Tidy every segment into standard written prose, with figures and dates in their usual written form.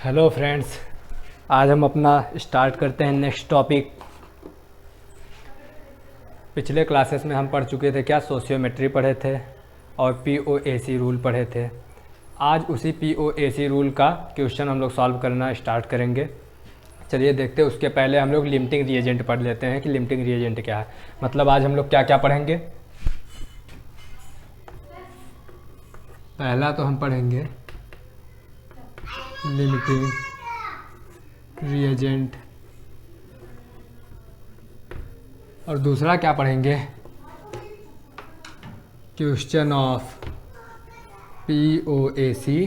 Hello friends, आज हम अपना स्टार्ट करते हैं नेक्स्ट टॉपिक। पिछले क्लासेस में हम पढ़ चुके थे क्या, सोशियोमेट्री पढ़े थे और पीओएसी रूल पढ़े थे। आज उसी पीओएसी रूल का क्वेश्चन हम लोग सॉल्व करना स्टार्ट करेंगे। चलिए देखते हैं। उसके पहले हम लोग लिमिटिंग रिएजेंट पढ़ लेते हैं कि लिमिटिंग रिएजेंट क्या है। मतलब आज हम लोग क्या क्या पढ़ेंगे। पहला तो हम पढ़ेंगे लिमिटिंग रिएजेंट और दूसरा क्या पढ़ेंगे, क्वेश्चन ऑफ पीओएसी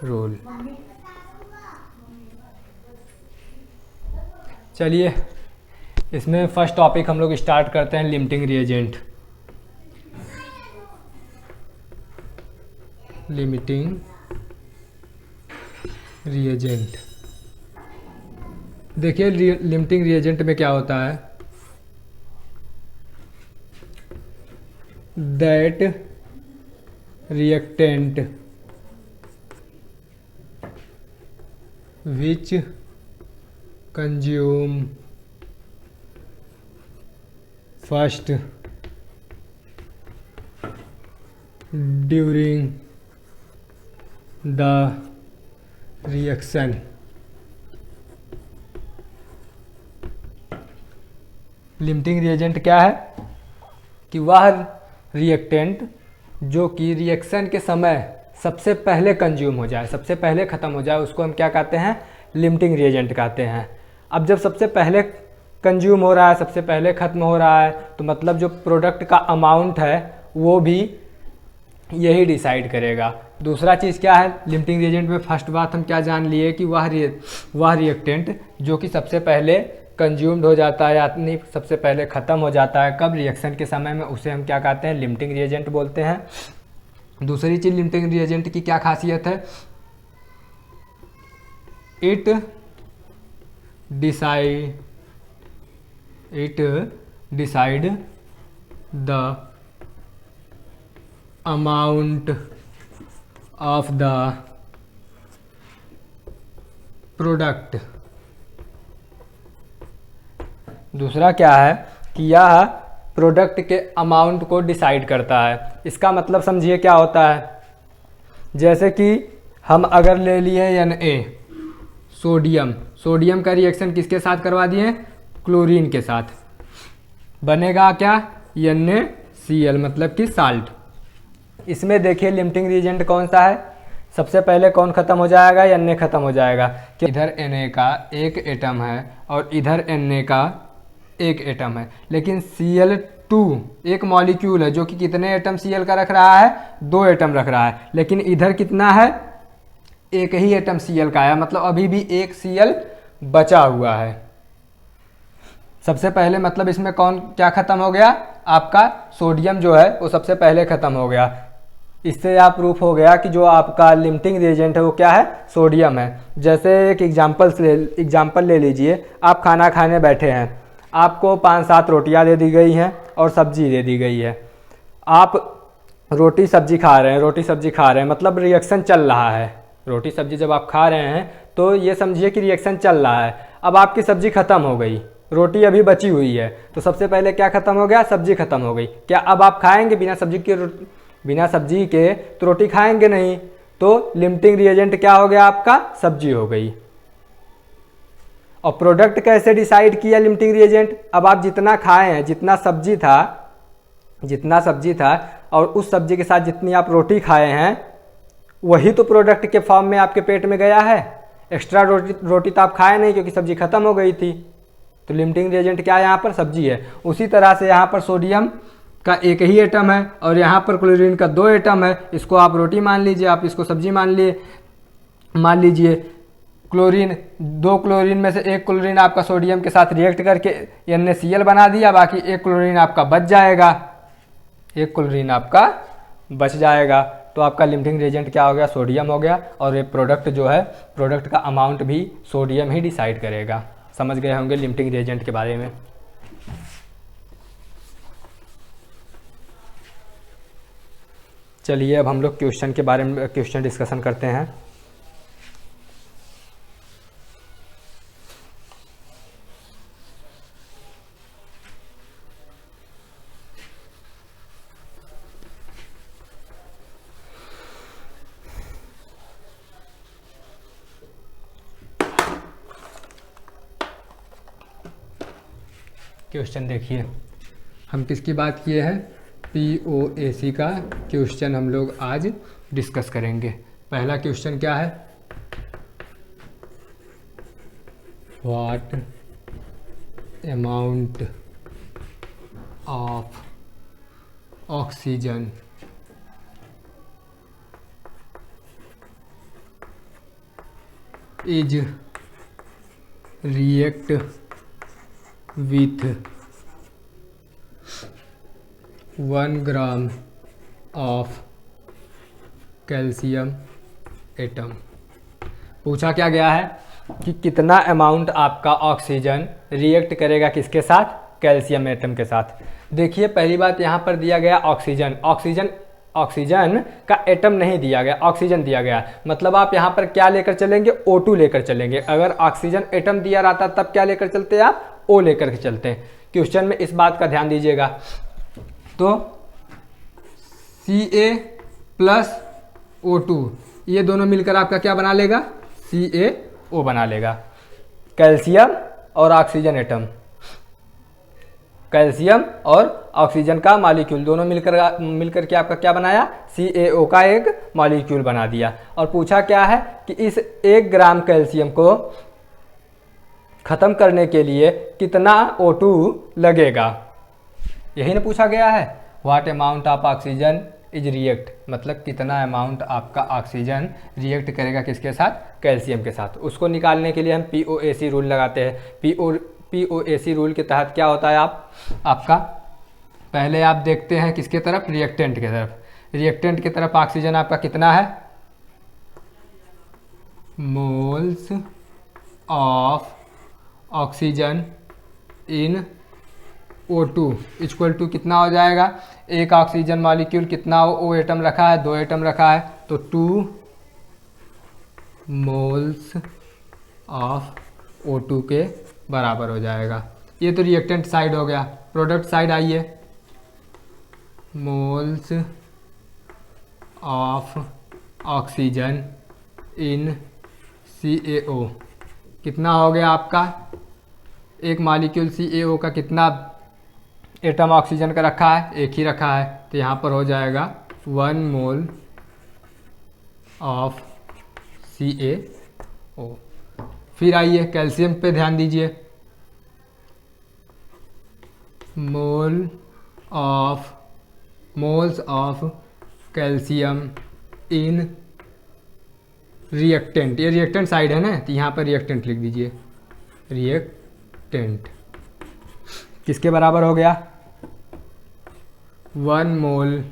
रूल। चलिए इसमें फर्स्ट टॉपिक हम लोग स्टार्ट करते हैं, लिमिटिंग रिएजेंट। लिमिटिंग रिएजेंट, देखिए लिमिटिंग रिएजेंट में क्या होता है, that reactant which consume first during the reaction limiting reagent क्या है कि वह रिएक्टेंट जो कि रिएक्शन के समय सबसे पहले कंज्यूम हो जाए, सबसे पहले ख़त्म हो जाए, उसको हम क्या कहते हैं, लिमिटिंग रिएजेंट कहते हैं। अब जब सबसे पहले कंज्यूम हो रहा है, सबसे पहले ख़त्म हो रहा है, तो मतलब जो प्रोडक्ट का अमाउंट है वो भी यही डिसाइड करेगा। दूसरा चीज़ क्या है, लिमिटिंग रिएजेंट में फर्स्ट बात हम क्या जान लिए कि वह रिएक्टेंट जो कि सबसे पहले कंज्यूम्ड हो जाता है, यानी सबसे पहले ख़त्म हो जाता है कब, रिएक्शन के समय में, उसे हम क्या कहते हैं, लिमिटिंग रिएजेंट बोलते हैं। दूसरी चीज़ लिमिटिंग रिएजेंट की क्या खासियत है, it decide the amount of the product. दूसरा क्या है कि यह प्रोडक्ट के अमाउंट को डिसाइड करता है। इसका मतलब समझिए क्या होता है, जैसे कि हम अगर ले लिए Na, सोडियम का रिएक्शन किसके साथ करवा दिए, क्लोरीन के साथ, बनेगा क्या, NaCl, मतलब कि साल्ट। इसमें देखिए लिमिटिंग रिएजेंट कौन सा है, सबसे पहले कौन ख़त्म हो जाएगा, Na ख़त्म हो जाएगा। कि इधर Na का एक एटम है और इधर Na का एक एटम है, लेकिन Cl2 एक मॉलिक्यूल है जो कि कितने एटम Cl का रख रहा है, 2 एटम रख रहा है, लेकिन इधर कितना है, एक ही एटम Cl का है, मतलब अभी भी एक Cl बचा हुआ है। सबसे पहले मतलब इसमें कौन क्या ख़त्म हो गया, आपका सोडियम जो है वो सबसे पहले ख़त्म हो गया। इससे आप प्रूफ हो गया कि जो आपका लिमिटिंग रिएजेंट है वो क्या है, सोडियम है। जैसे एक एग्जाम्पल ले लीजिए, आप खाना खाने बैठे हैं, आपको 5-7 रोटियां दे दी गई हैं और सब्जी दे दी गई है। आप रोटी सब्जी खा रहे हैं, मतलब रिएक्शन चल रहा है। रोटी सब्जी जब आप खा रहे हैं तो ये समझिए कि रिएक्शन चल रहा है। अब आपकी सब्जी ख़त्म हो गई, रोटी अभी बची हुई है, तो सबसे पहले क्या ख़त्म हो गया, सब्जी ख़त्म हो गई। क्या अब आप खाएंगे बिना सब्जी के तो रोटी खाएंगे नहीं, तो लिमिटिंग रिएजेंट क्या हो गया, आपका सब्जी हो गई। और प्रोडक्ट कैसे डिसाइड किया लिमिटिंग रिएजेंट, अब आप जितना खाए हैं, जितना सब्जी था और उस सब्जी के साथ जितनी आप रोटी खाए हैं, वही तो प्रोडक्ट के फॉर्म में आपके पेट में गया है। एक्स्ट्रा रोटी तो आप खाए नहीं क्योंकि सब्जी खत्म हो गई थी। तो लिमिटिंग रिएजेंट क्या है, यहाँ पर सब्जी है। उसी तरह से यहाँ पर सोडियम का एक ही एटम है और यहाँ पर क्लोरीन का 2 एटम है। इसको आप रोटी मान लीजिए, आप इसको सब्जी मान लीजिए। क्लोरीन, 2 क्लोरीन में से एक क्लोरीन आपका सोडियम के साथ रिएक्ट करके NaCl बना दिया, बाकी एक क्लोरीन आपका बच जाएगा। तो आपका लिमिटिंग रिएजेंट क्या हो गया, सोडियम हो गया। और ये प्रोडक्ट जो है, प्रोडक्ट का अमाउंट भी सोडियम ही डिसाइड करेगा। समझ गए होंगे लिमिटिंग रिएजेंट के बारे में। चलिए अब हम लोग क्वेश्चन के बारे में क्वेश्चन डिस्कशन करते हैं। क्वेश्चन देखिए, हम किसकी बात किए हैं, POAC का क्वेश्चन हम लोग आज डिस्कस करेंगे। पहला क्वेश्चन क्या है, what amount of oxygen is react with 1 gram of calcium atom. पूछा क्या गया है कि कितना अमाउंट आपका ऑक्सीजन रिएक्ट करेगा किसके साथ, कैल्शियम एटम के साथ। देखिए पहली बात यहाँ पर दिया गया ऑक्सीजन, ऑक्सीजन का एटम नहीं दिया गया, ऑक्सीजन दिया गया, मतलब आप यहाँ पर क्या लेकर चलेंगे, O2 लेकर चलेंगे। अगर ऑक्सीजन एटम दिया रहता तब क्या लेकर चलते आप, O लेकर के चलते हैं। क्वेश्चन में इस बात का ध्यान दीजिएगा। तो Ca प्लस O2 ये दोनों मिलकर आपका क्या बना लेगा, CaO बना लेगा। कैल्शियम और ऑक्सीजन एटम, कैल्शियम और ऑक्सीजन का मॉलिक्यूल दोनों मिलकर के आपका क्या बनाया, CaO का एक मॉलिक्यूल बना दिया। और पूछा क्या है कि इस 1 ग्राम कैल्शियम को खत्म करने के लिए कितना O2 लगेगा, यही ना पूछा गया है। What amount of oxygen is react, मतलब कितना अमाउंट आपका ऑक्सीजन रिएक्ट करेगा किसके साथ, कैल्शियम के साथ। उसको निकालने के लिए हम POAC रूल लगाते हैं। POAC रूल के तहत क्या होता है, आपका पहले आप देखते हैं किसके तरफ, रिएक्टेंट के तरफ। रिएक्टेंट की तरफ ऑक्सीजन आपका कितना है, moles of oxygen in O2 equal to कितना हो जाएगा, एक ऑक्सीजन मॉलिक्यूल कितना O एटम रखा है, 2 एटम रखा है, तो 2 मोल्स ऑफ O2 के बराबर हो जाएगा। ये तो रिएक्टेंट साइड हो गया। प्रोडक्ट साइड आइए, moles of oxygen in CaO कितना हो गया आपका, एक मॉलिक्यूल CaO का कितना एटम ऑक्सीजन का रखा है, एक ही रखा है, तो यहाँ पर हो जाएगा 1 मोल ऑफ CaO। फिर आइए कैल्शियम पे ध्यान दीजिए, moles of calcium in reactant, ये रिएक्टेंट साइड है ना, तो यहाँ पर रिएक्टेंट लिख दीजिए, रिएक्टेंट किसके बराबर हो गया, 1 मोल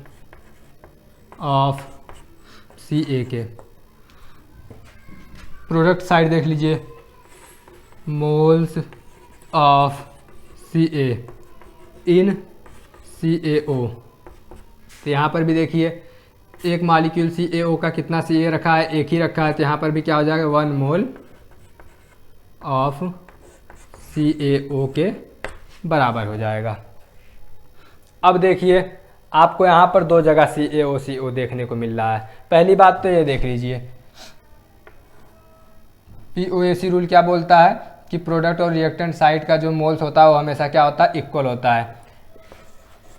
ऑफ Ca के। प्रोडक्ट साइड देख लीजिए, moles of Ca in CaO, तो यहाँ पर भी देखिए एक मॉलिक्यूल CaO का कितना Ca रखा है, एक ही रखा है, तो यहाँ पर भी क्या हो जाएगा, 1 मोल ऑफ CaO के बराबर हो जाएगा। अब देखिए आपको यहाँ पर 2 जगह CaO देखने को मिल रहा है। पहली बात तो ये देख लीजिए, POAC रूल क्या बोलता है कि प्रोडक्ट और रिएक्टेंट साइड का जो मोल्स होता है वो हमेशा क्या होता है, इक्वल होता है।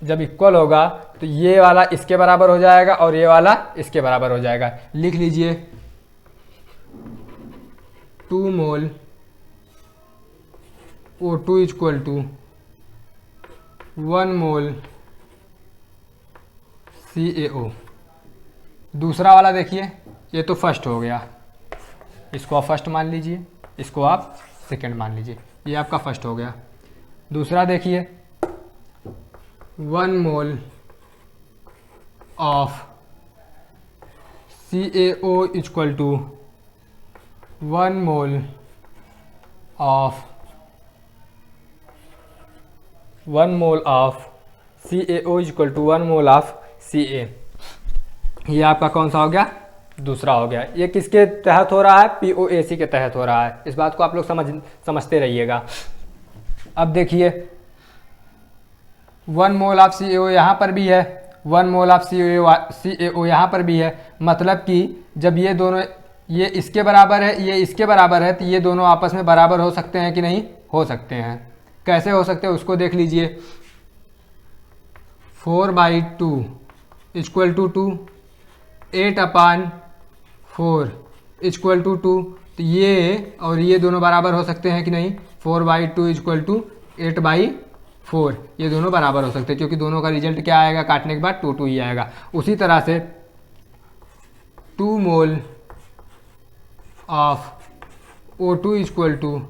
जब इक्वल होगा तो ये वाला इसके बराबर हो जाएगा और ये वाला इसके बराबर हो जाएगा। लिख लीजिए 2 mole O2 equal to 1 mole CaO। दूसरा वाला देखिए, ये तो फर्स्ट हो गया, इसको आप फर्स्ट मान लीजिए, इसको आप सेकंड मान लीजिए, ये आपका फर्स्ट हो गया। दूसरा देखिए 1 mole of CaO equal to 1 mole of CaO equal to 1 mole of Ca। ये आपका कौन सा हो गया, दूसरा हो गया। ये किसके तहत हो रहा है, POAC के तहत हो रहा है। इस बात को आप लोग समझते रहिएगा। अब देखिए 1 मोल ऑफ CaO यहाँ पर भी है, 1 मोल ऑफ CaO यहाँ पर भी है, मतलब कि जब ये दोनों, ये इसके बराबर है, ये इसके बराबर है, तो ये दोनों आपस में बराबर हो सकते हैं कि नहीं, हो सकते हैं। कैसे हो सकते हैं उसको देख लीजिए। 4/2 इक्वल टू 2, 8/4 इक्वल टू 2। तो ये और ये दोनों बराबर हो सकते हैं कि नहीं? 4/2 इक्वल टू 8/4, ये दोनों बराबर हो सकते हैं क्योंकि दोनों का रिजल्ट क्या आएगा? काटने के बाद 2 ही आएगा। उसी तरह से 2 mole of O2 equal to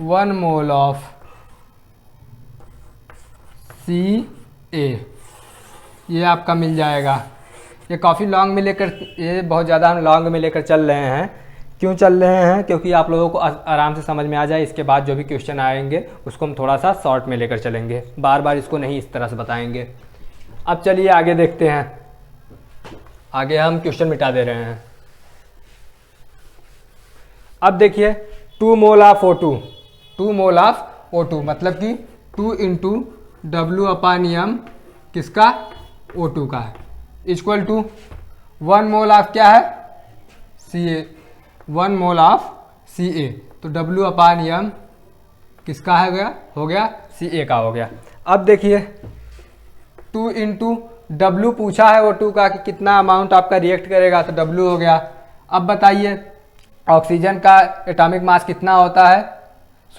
1 mole of Ca, ये आपका मिल जाएगा। ये काफ़ी लॉन्ग में लेकर, ये बहुत ज़्यादा हम लॉन्ग में लेकर चल रहे हैं। क्यों चल रहे हैं? क्योंकि आप लोगों को आराम से समझ में आ जाए। इसके बाद जो भी क्वेश्चन आएंगे उसको हम थोड़ा सा शॉर्ट में लेकर चलेंगे, बार बार इसको नहीं इस तरह से बताएंगे। अब चलिए आगे देखते हैं। आगे हम क्वेश्चन मिटा दे रहे हैं। अब देखिए 2 mole of O2, 2 mole of O2 मतलब कि 2 इंटू W/M किसका? O2 का इक्वल टू 1 मोल ऑफ क्या है? Ca, 1 mole of Ca। तो W/M किसका है गया? हो गया Ca का हो गया। अब देखिए 2 इंटू W पूछा है O2 का कि कितना अमाउंट आपका रिएक्ट करेगा, तो W हो गया। अब बताइए ऑक्सीजन का एटॉमिक मास कितना होता है?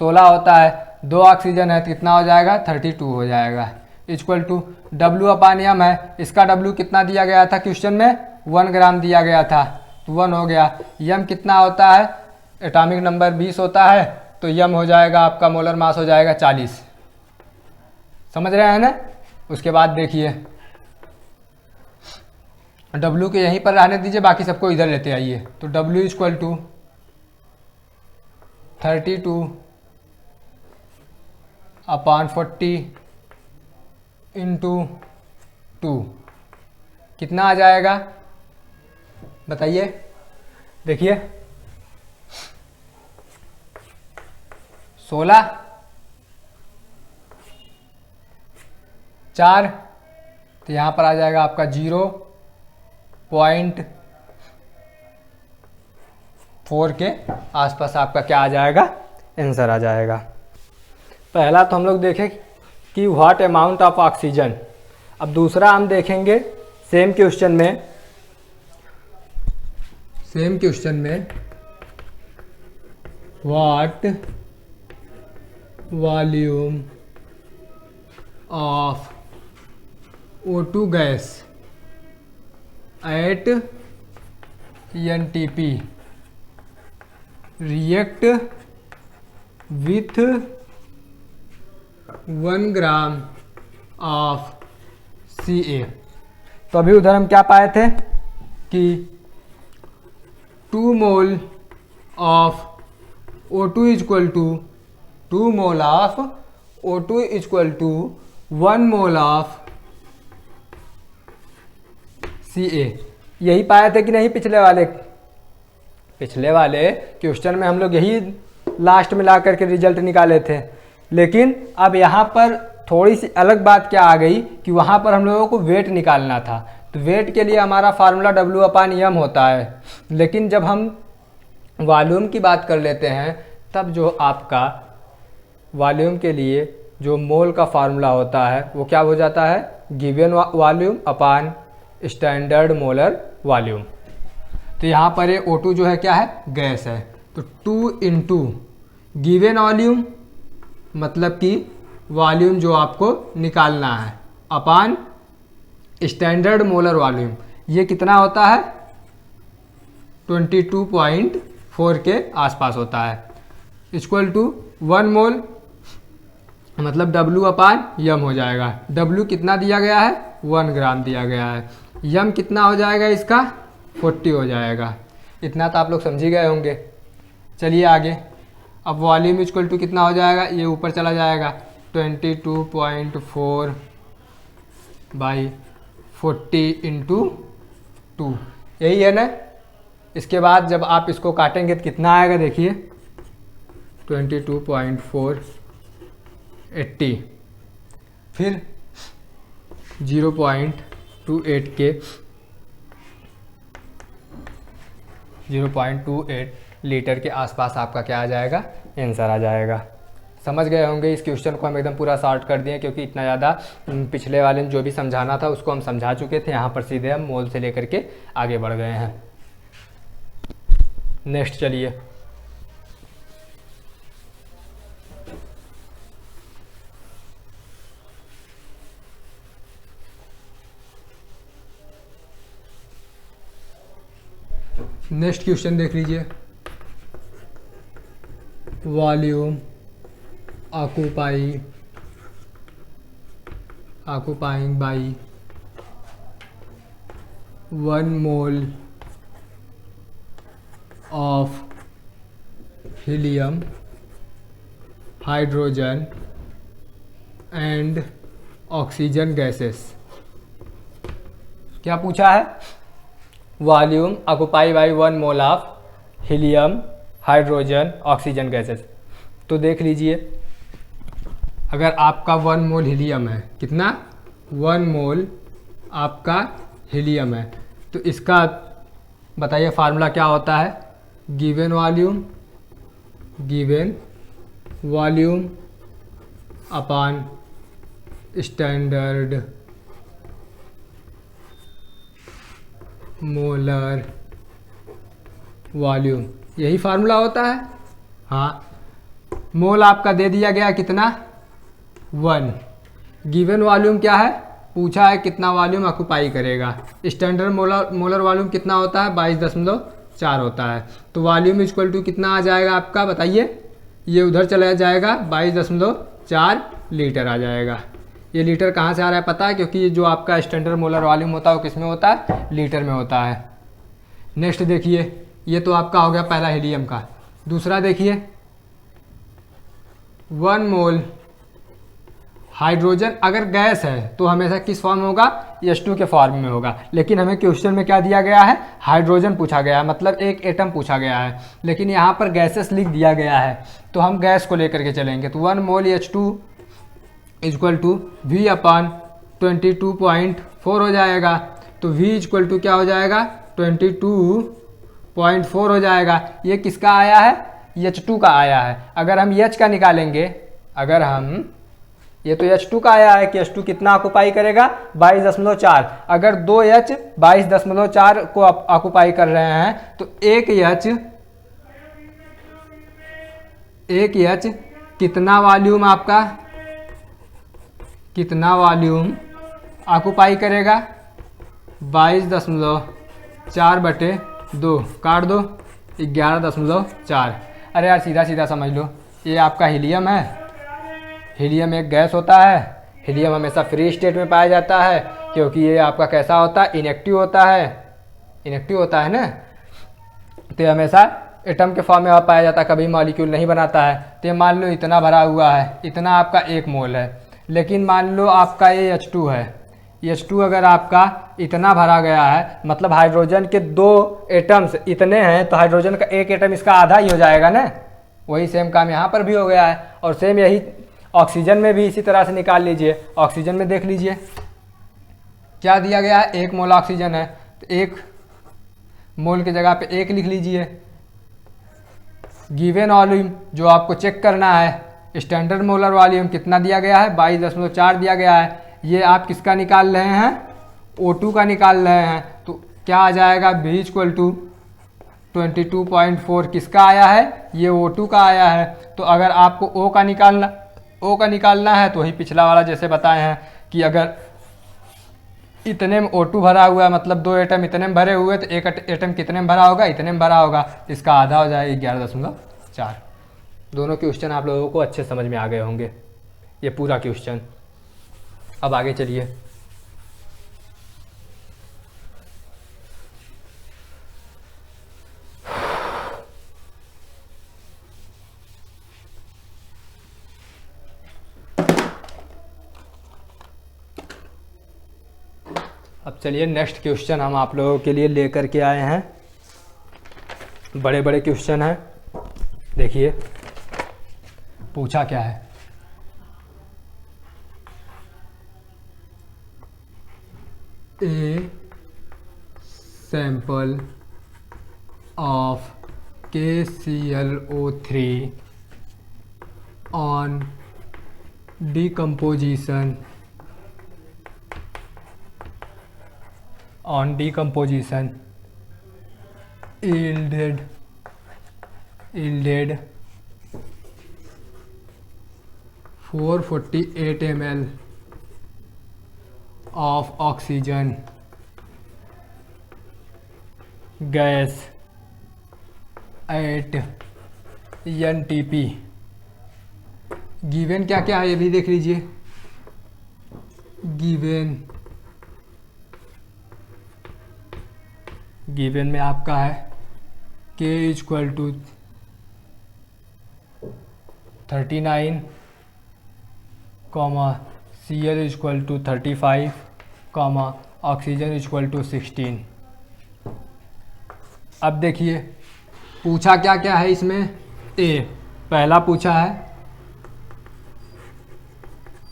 16 होता है। 2 ऑक्सीजन है तो कितना हो जाएगा? 32 हो जाएगा इक्वल टू W/M है। इसका W कितना दिया गया था क्वेश्चन में? 1 ग्राम दिया गया था, तो 1 हो गया। M कितना होता है? एटॉमिक नंबर 20 होता है, तो M हो जाएगा आपका मोलर मास हो जाएगा 40। समझ रहे हैं ना? उसके बाद देखिए W के यहीं पर रहने दीजिए, बाकी सबको इधर लेते आइए। तो W इक्वल टू 32/40 इंटू 2 कितना आ जाएगा? बताइए। देखिए 16, 4, तो यहाँ पर आ जाएगा आपका 0.4 के आसपास आपका क्या आ जाएगा? आंसर आ जाएगा। पहला तो हम लोग देखें कि व्हाट अमाउंट ऑफ ऑक्सीजन। अब दूसरा हम देखेंगे सेम क्वेश्चन में what volume of O2 gas at NTP react with 1 gram of Ca। तो अभी उधर हम क्या पाए थे कि 2 mole of O2 equal to 2 mole of O2 equal to 1 mole of Ca। यही पाए थे कि नहीं? पिछले वाले क्वेश्चन में हम लोग यही लास्ट में ला करके रिजल्ट निकाले थे। लेकिन अब यहाँ पर थोड़ी सी अलग बात क्या आ गई कि वहाँ पर हम लोगों को वेट निकालना था। तो वेट के लिए हमारा फार्मूला W/M होता है, लेकिन जब हम वॉल्यूम की बात कर लेते हैं तब जो आपका वॉल्यूम के लिए जो मोल का फार्मूला होता है वो क्या हो जाता है? गिवन वॉल्यूम अपान स्टैंडर्ड मोलर वॉल्यूम। तो यहाँ पर ये O2 जो है क्या है? गैस है। तो 2 इंटू गिवन वॉल्यूम मतलब कि वॉल्यूम जो आपको निकालना है अपान स्टैंडर्ड मोलर वॉल्यूम, ये कितना होता है? 22.4 के आसपास होता है इक्वल टू 1 मोल मतलब W/M हो जाएगा। W कितना दिया गया है? 1 ग्राम दिया गया है। M कितना हो जाएगा इसका? 40 हो जाएगा। इतना तो आप लोग समझ ही गए होंगे। चलिए आगे। अब वॉल्यूम इक्वल टू कितना हो जाएगा? ये ऊपर चला जाएगा 22.4 बाई 40 इंटू 2, यही है ना? इसके बाद जब आप इसको काटेंगे तो कितना आएगा? देखिए 22.4 80, फिर 0.28 के 0.28 लीटर के आसपास आपका क्या आ जाएगा, आंसर आ जाएगा। समझ गए होंगे। इस क्वेश्चन को हम एकदम पूरा सॉर्ट कर दिए क्योंकि इतना ज़्यादा पिछले वाले में जो भी समझाना था उसको हम समझा चुके थे। यहाँ पर सीधे हम मोल से लेकर के आगे बढ़ गए हैं। नेक्स्ट चलिए, नेक्स्ट क्वेश्चन देख लीजिए। Volume occupying by 1 mole of helium, hydrogen and oxygen gases. क्या पूछा है? Volume occupy by 1 mole of helium, hydrogen, oxygen gases. तो देख लीजिए, अगर आपका 1 मोल हीलियम है, कितना? 1 मोल आपका हीलियम है, तो इसका बताइए फार्मूला क्या होता है? Given volume upon standard molar volume, यही फार्मूला होता है। हाँ, मोल आपका दे दिया गया कितना? 1। गिवन वॉल्यूम क्या है? पूछा है कितना वॉल्यूम ऑक्यूपाई करेगा। स्टैंडर्ड मोलर वॉल्यूम कितना होता है? 22.4 होता है। तो वॉल्यूम इक्वल टू कितना आ जाएगा आपका, बताइए? ये उधर चला जाएगा, 22.4 लीटर आ जाएगा। ये लीटर कहाँ से आ रहा है पता है? क्योंकि ये जो आपका स्टैंडर्ड मोलर वॉल्यूम होता है वो किस में होता है? लीटर में होता है। नेक्स्ट देखिए, ये तो आपका हो गया पहला हीलियम का। दूसरा देखिए, 1 मोल हाइड्रोजन अगर गैस है तो हमेशा किस फॉर्म में होगा? H2 के फॉर्म में होगा। लेकिन हमें क्वेश्चन में क्या दिया गया है? हाइड्रोजन पूछा गया है, मतलब एक एटम पूछा गया है। लेकिन यहाँ पर गैसेस लिख दिया गया है, तो हम गैस को लेकर के चलेंगे। तो 1 mole H2 equal to V upon 22.4 हो जाएगा। तो V इक्वल टू क्या हो जाएगा? 22.4 हो जाएगा। ये किसका आया है? H2 का आया है। अगर हम H का निकालेंगे, अगर हम, ये तो H2 का आया है कि H2 कितना ऑक्यूपाई करेगा? 22.4। अगर 2H 22.4 को ऑक्यूपाई कर रहे हैं तो एक H कितना वॉल्यूम आपका, कितना वॉल्यूम ऑक्यूपाई करेगा? 22.4/2 काट दो, 11.4। अरे यार सीधा सीधा समझ लो, ये आपका हीलियम है। हीलियम एक गैस होता है। हीलियम हमेशा फ्री स्टेट में पाया जाता है क्योंकि ये आपका कैसा होता है? इनएक्टिव होता है। इनएक्टिव होता है ना, तो ये हमेशा एटम के फॉर्म में पाया जाता है, कभी मॉलिक्यूल नहीं बनाता है। तो ये मान लो इतना भरा हुआ है, इतना आपका 1 मोल है। लेकिन मान लो आपका ये H2 है। H2 अगर आपका इतना भरा गया है, मतलब हाइड्रोजन के 2 एटम्स इतने हैं, तो हाइड्रोजन का एक एटम इसका आधा ही हो जाएगा ना। वही सेम काम यहाँ पर भी हो गया है। और सेम यही ऑक्सीजन में भी इसी तरह से निकाल लीजिए। ऑक्सीजन में देख लीजिए क्या दिया गया है? 1 मोल ऑक्सीजन है, तो 1 मोल की जगह पे 1 लिख लीजिए। गिवन वॉल्यूम जो आपको चेक करना है, स्टैंडर्ड मोलर वॉल्यूम कितना दिया गया है? 22.4 दिया गया है। ये आप किसका निकाल रहे हैं? O2 का निकाल रहे हैं। तो क्या आ जाएगा? V इक्वल टू 22.4 किसका आया है? ये O2 का आया है। तो अगर आपको O का निकालना है तो वही पिछला वाला जैसे बताए हैं कि अगर इतने में O2 भरा हुआ है, मतलब 2 एटम इतने में भरे हुए, तो एक एटम कितने में भरा होगा? इतने में भरा होगा। इसका आधा हो जाएगा 11.4। दोनों क्वेश्चन आप लोगों को अच्छे समझ में आ गए होंगे, ये पूरा क्वेश्चन। अब आगे चलिए, अब चलिए नेक्स्ट क्वेश्चन हम आप लोगों के लिए लेकर के आए हैं। बड़े बड़े क्वेश्चन हैं, देखिए पूछा क्या है। A sample of KClO3 on decomposition yielded 448 ml of oxygen gas at NTP। Given क्या क्या है ये भी देख लीजिए। गिवन में आपका है K equal to 39, Cl equal to 35, oxygen equal to 16। अब देखिए पूछा क्या क्या है इसमें। पहला पूछा है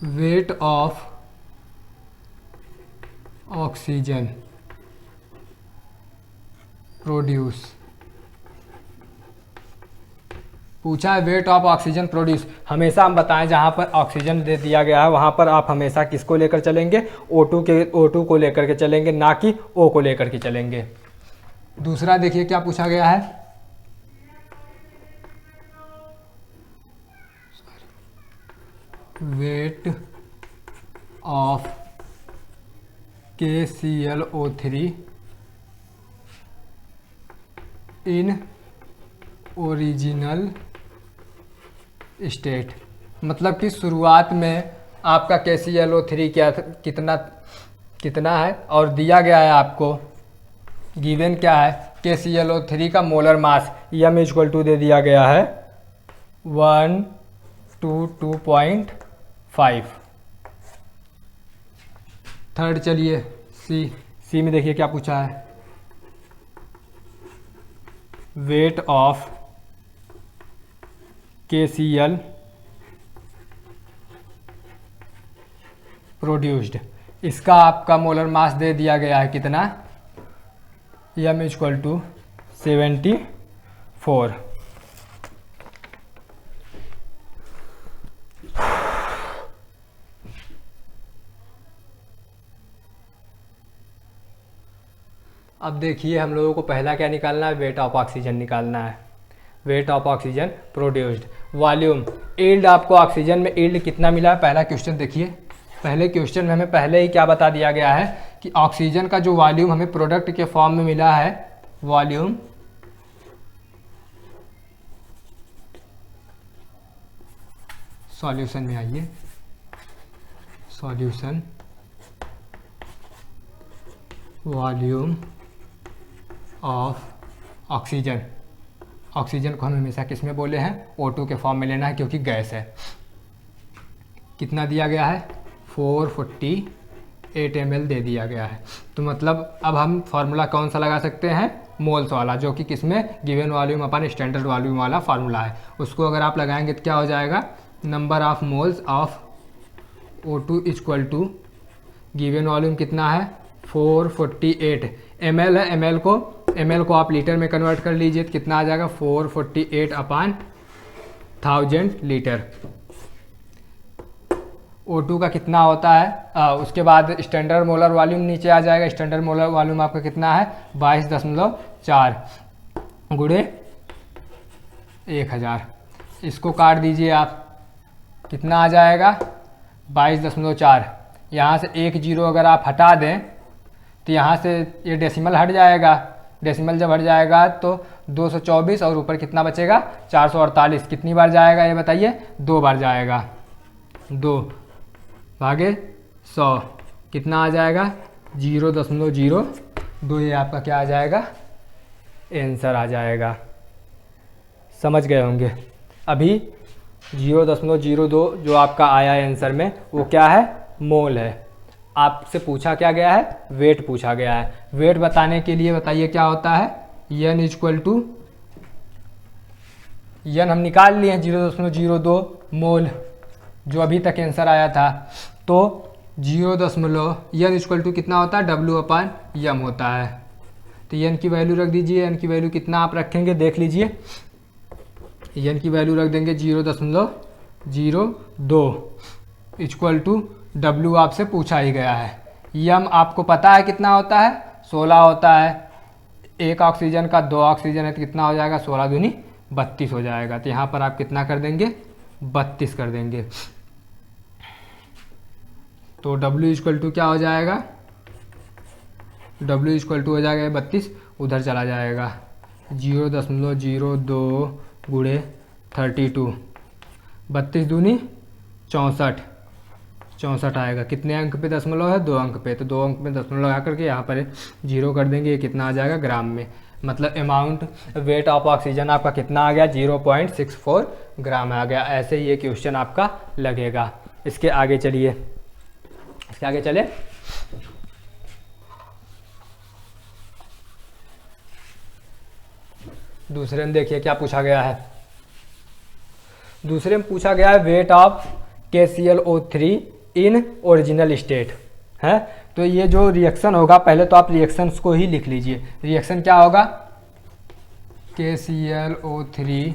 वेट ऑफ ऑक्सीजन प्रोड्यूस। पूछा है वेट ऑफ ऑक्सीजन प्रोड्यूस। हमेशा हम बताएं जहां पर ऑक्सीजन दे दिया गया है वहां पर आप हमेशा किसको लेकर चलेंगे, O2 को लेकर के चलेंगे, ना कि O को लेकर के चलेंगे। दूसरा देखिए क्या पूछा गया है, weight of KClO3 in original state. मतलब कि शुरुआत में आपका KClO3 कितना है और दिया गया है आपको गिवन क्या है, KClO3 का molar mass m equal to दे दिया गया है 122.5। थर्ड चलिए सी में देखिए क्या पूछा है, वेट ऑफ KCl प्रोड्यूस्ड। इसका आपका मोलर मास दे दिया गया है कितना, m इक्वल टू 74। अब देखिए हम लोगों को पहला क्या निकालना है, वेट ऑफ ऑक्सीजन निकालना है। Weight of oxygen produced, volume, yield आपको ऑक्सीजन में यील्ड कितना मिला है। पहला क्वेश्चन देखिए, पहले क्वेश्चन में हमें पहले ही क्या बता दिया गया है कि ऑक्सीजन का जो वॉल्यूम हमें प्रोडक्ट के फॉर्म में मिला है, वॉल्यूम सॉल्यूशन में आइए, solution volume of oxygen. Oxygen को हम हमेशा किस में बोले हैं, O2 के फॉर्म में लेना है क्योंकि गैस है। कितना दिया गया है, 448 ml दे दिया गया है। तो मतलब अब हम फार्मूला कौन सा लगा सकते हैं, मोल्स वाला, जो कि किसमें given volume upon standard volume वाला फार्मूला है। उसको अगर आप लगाएंगे तो क्या हो जाएगा, number of moles of O2 equal to given volume कितना है 448 ml है। ml को आप लीटर में कन्वर्ट कर लीजिए तो कितना आ जाएगा, 448/1000 लीटर। O2 का कितना होता है, उसके बाद स्टैंडर्ड मोलर वॉल्यूम नीचे आ जाएगा। स्टैंडर्ड मोलर वॉल्यूम आपका कितना है 22.4 गुणे 1000। इसको काट दीजिए आप, कितना आ जाएगा 22.4। यहाँ से एक जीरो अगर आप हटा दें तो यहाँ से ये डेसिमल हट जाएगा। डेसिमल जब हट जाएगा तो 224 और ऊपर कितना बचेगा 448। कितनी बार जाएगा ये बताइए, 2 बार जाएगा। 2 भागे 100 कितना आ जाएगा 0.02। ये आपका क्या आ जाएगा, आंसर आ जाएगा। समझ गए होंगे। अभी 0.02 जो आपका आया आंसर में वो क्या है, मोल है। आपसे पूछा क्या गया है, वेट पूछा गया है। वेट बताने के लिए बताइए क्या होता है, n इक्वल टू n हम निकाल लिए 0.02 मोल जो अभी तक आंसर आया था। तो n इक्वल टू कितना होता है, W/m होता है। तो एन की वैल्यू रख दीजिए। एन की वैल्यू कितना आप रखेंगे देख लीजिए। एन की वैल्यू रख देंगे 0.02 इक्वल टू डब्ल्यू आपसे पूछा ही गया है। यम आपको पता है कितना होता है, 16 होता है। एक ऑक्सीजन का 2 ऑक्सीजन है तो कितना हो जाएगा, 16 दूनी 32 हो जाएगा। तो यहाँ पर आप कितना कर देंगे, 32 कर देंगे। तो W इक्वल टू क्या हो जाएगा, W इक्वल टू हो जाएगा 32, उधर चला जाएगा 0.02 गुणे 32, 32 दूनी 64 आएगा। कितने अंक पे दशमलव है, 2 अंक पे, तो 2 अंक में दशमलव लगा करके यहाँ पर 0 कर देंगे। ये कितना आ जाएगा ग्राम में, मतलब अमाउंट वेट ऑफ ऑक्सीजन आपका कितना आ गया, 0.64 ग्राम आ गया। ऐसे ही ये क्वेश्चन आपका लगेगा। इसके आगे चलिए, इसके आगे चले। दूसरे में देखिए क्या पूछा गया है। दूसरे में पूछा गया है weight of KClO3 in original state है। तो ये जो रिएक्शन होगा, पहले तो आप रिएक्शंस को ही लिख लीजिए। रिएक्शन क्या होगा, KClO3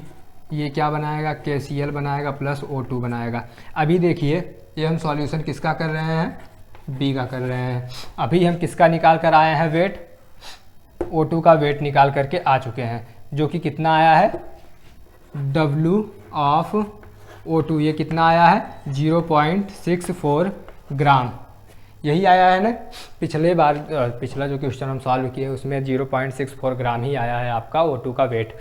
ये क्या बनाएगा, KCl बनाएगा प्लस O2 बनाएगा। अभी देखिए ये हम सॉल्यूशन किसका कर रहे हैं, बी का कर रहे हैं। अभी हम किसका निकाल कर आए हैं, वेट O2 का वेट निकाल करके आ चुके हैं, जो कि कितना आया है, W ऑफ O2 ये कितना आया है, 0.64 ग्राम। यही आया है ना, पिछले बार पिछला जो क्वेश्चन हम सॉल्व किए उसमें 0.64 ग्राम ही आया है आपका O2 का वेट।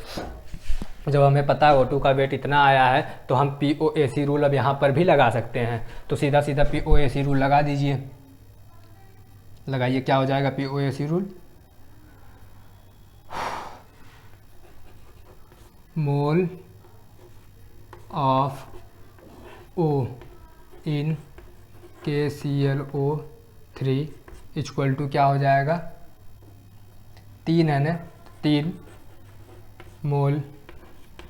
जब हमें पता है O2 का वेट इतना आया है तो हम POAC रूल अब यहाँ पर भी लगा सकते हैं। तो सीधा सीधा POAC रूल लगा दीजिए, लगाइए। क्या हो जाएगा POAC rule, mole of O in KClO3 equal to क्या हो जाएगा, 3 है ना, 3 मोल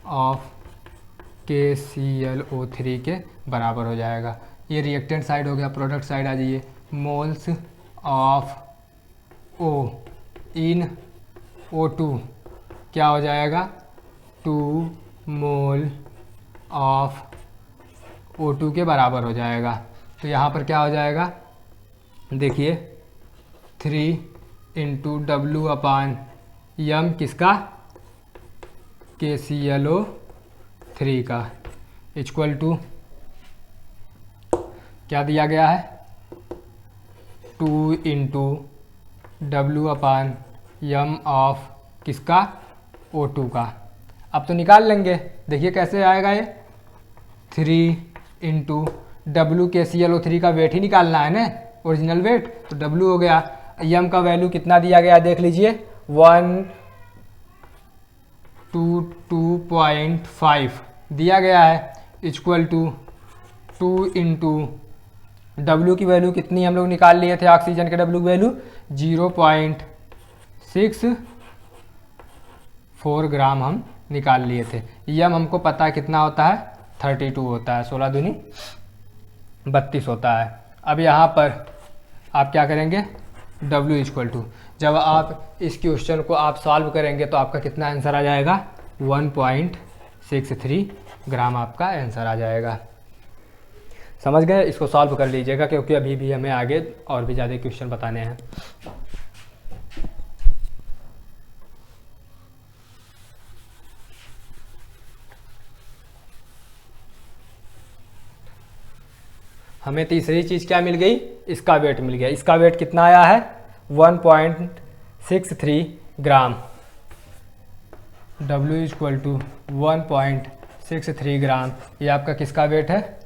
ऑफ KClO3 के बराबर हो जाएगा। ये रिएक्टेंट साइड हो गया, प्रोडक्ट साइड आ जाइए। Moles of O in O2 क्या हो जाएगा, 2 मोल ऑफ O2 के बराबर हो जाएगा। तो यहाँ पर क्या हो जाएगा, देखिए 3 इंटू W अपान यम किसका, KClO3 का, इक्वल टू क्या दिया गया है, 2 into W upon m of किसका, O2 का। अब तो निकाल लेंगे, देखिए कैसे आएगा ये, 3 इंटू W KClO3 का वेट ही निकालना है ना, ओरिजिनल वेट, तो W हो गया। यम का वैल्यू कितना दिया गया देख लीजिए, 122.5 दिया गया है, इक्वल टू 2 इंटू W की वैल्यू कितनी हम लोग निकाल लिए थे, ऑक्सीजन के W की वैल्यू 0.64 ग्राम हम निकाल लिए थे। यम हमको पता है कितना होता है, 32 होता है, 16 दूनी 32 होता है। अब यहाँ पर आप क्या करेंगे, W इक्वल टू, जब आप इस क्वेश्चन को आप सॉल्व करेंगे तो आपका कितना आंसर आ जाएगा, 1.63 ग्राम आपका आंसर आ जाएगा। समझ गए, इसको सॉल्व कर लीजिएगा क्योंकि अभी भी हमें आगे और भी ज़्यादा क्वेश्चन बताने हैं। हमें तीसरी चीज़ क्या मिल गई, इसका वेट मिल गया। इसका वेट कितना आया है, 1.63 ग्राम। W इक्वल टू 1.63 ग्राम, ये आपका किसका वेट है,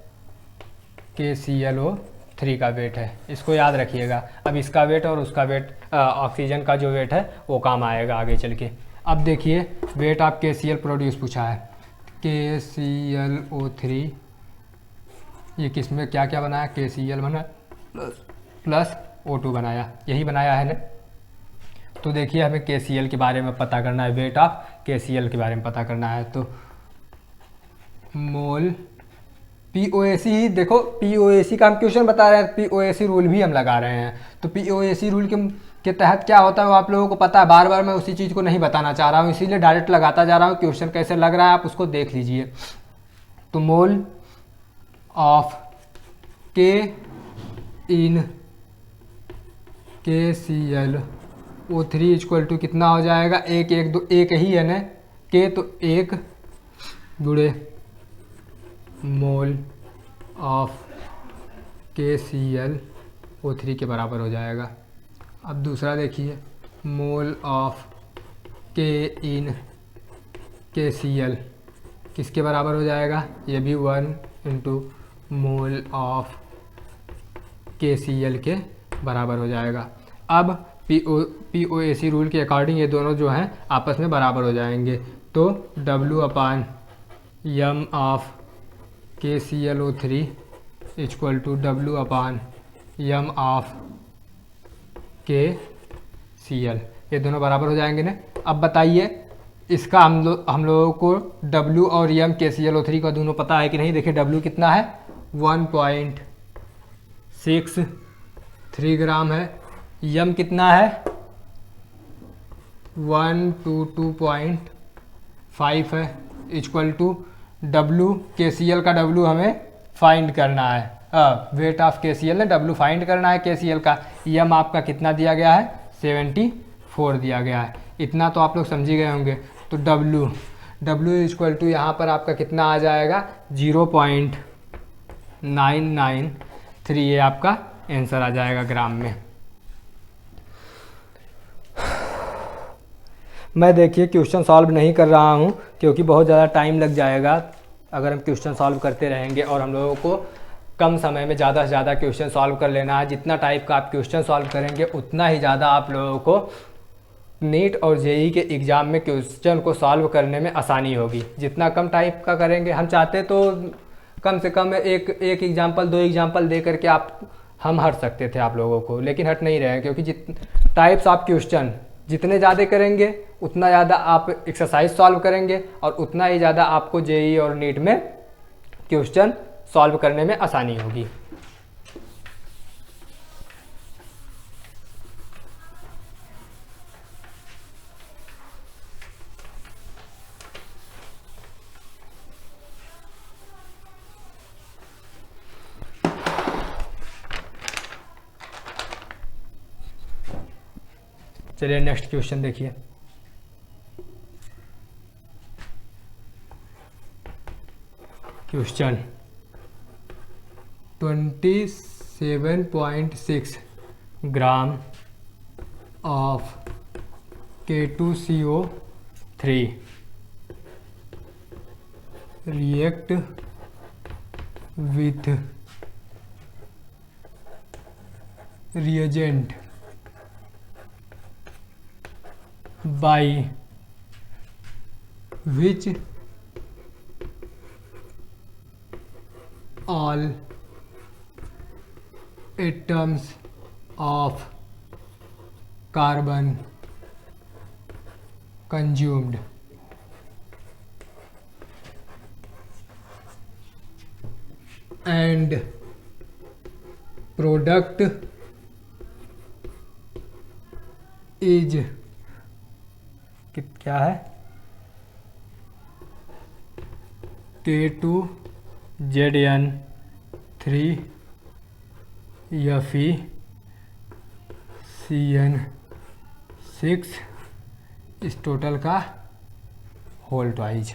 KClO3 का वेट है। इसको याद रखिएगा। अब इसका वेट और उसका वेट, ऑक्सीजन का जो वेट है वो काम आएगा आगे चल के। अब देखिए वेट ऑफ KCl प्रोड्यूस पूछा है, KClO3 ये किस में क्या क्या बनाया, KCl बना प्लस O2 बनाया, यही बनाया है ना। तो देखिए हमें KCl के बारे में पता करना है, वेट ऑफ KCl के बारे में पता करना है। तो मोल POAC ही देखो, POAC का हम क्वेश्चन बता रहे हैं, POAC रूल भी हम लगा रहे हैं। तो POAC रूल के के तहत क्या होता है वो आप लोगों को पता है, बार बार मैं उसी चीज़ को नहीं बताना चाह रहा हूँ, इसीलिए डायरेक्ट लगाता जा रहा हूँ। क्वेश्चन कैसे लग रहा है आप उसको देख लीजिए। तो मोल ऑफ के इन KClO3 इक्वल टू कितना हो जाएगा, एक एक दो, एक ही है ना के, तो एक गुणे मोल ऑफ KClO3 के बराबर हो जाएगा। अब दूसरा देखिए, मोल ऑफ के इन KCl किसके बराबर हो जाएगा, ये भी 1 इंटू मोल ऑफ KCl के बराबर हो जाएगा। अब POAC रूल के अकॉर्डिंग ये दोनों जो हैं आपस में बराबर हो जाएंगे। तो W/m of KClO3 equal to W/m of KCl, ये दोनों बराबर हो जाएंगे ना। अब बताइए इसका हम लोगों को W और m KClO3 का दोनों पता है कि नहीं। देखिए W कितना है, 1.63 ग्राम है, m कितना है 122.5 है, इक्वल टू W, KCl का W हमें फाइंड करना है, वेट ऑफ KCl है, W फाइंड करना है KCl का। m आपका कितना दिया गया है, 74 दिया गया है। इतना तो आप लोग समझ ही गए होंगे। तो W इक्वल टू यहाँ पर आपका कितना आ जाएगा, 0.993, ये आपका आंसर आ जाएगा ग्राम में। मैं देखिए क्वेश्चन सॉल्व नहीं कर रहा हूँ क्योंकि बहुत ज़्यादा टाइम लग जाएगा अगर हम क्वेश्चन सॉल्व करते रहेंगे, और हम लोगों को कम समय में ज़्यादा से ज़्यादा क्वेश्चन सॉल्व कर लेना है। जितना टाइप का आप क्वेश्चन सॉल्व करेंगे उतना ही ज़्यादा आप लोगों को नीट और जेई के एग्ज़ाम में क्वेश्चन को सॉल्व करने में आसानी होगी। जितना कम टाइप का करेंगे, हम चाहते तो कम से कम एक एग्जाम्पल 2 एग्जाम्पल दे करके हम हट सकते थे आप लोगों को, लेकिन हट नहीं रहे हैं क्योंकि टाइप्स ऑफ क्वेश्चन जितने ज़्यादा करेंगे उतना ज़्यादा आप एक्सरसाइज सॉल्व करेंगे और उतना ही ज़्यादा आपको जेई और नीट में क्वेश्चन सॉल्व करने में आसानी होगी। चलिए नेक्स्ट क्वेश्चन देखिए। Question 27.6 gram of K2CO3 react with reagent by which all atoms of carbon consumed and product is क्या है, K2Zn3FeCN6 इस टोटल का होल ट्वाइज,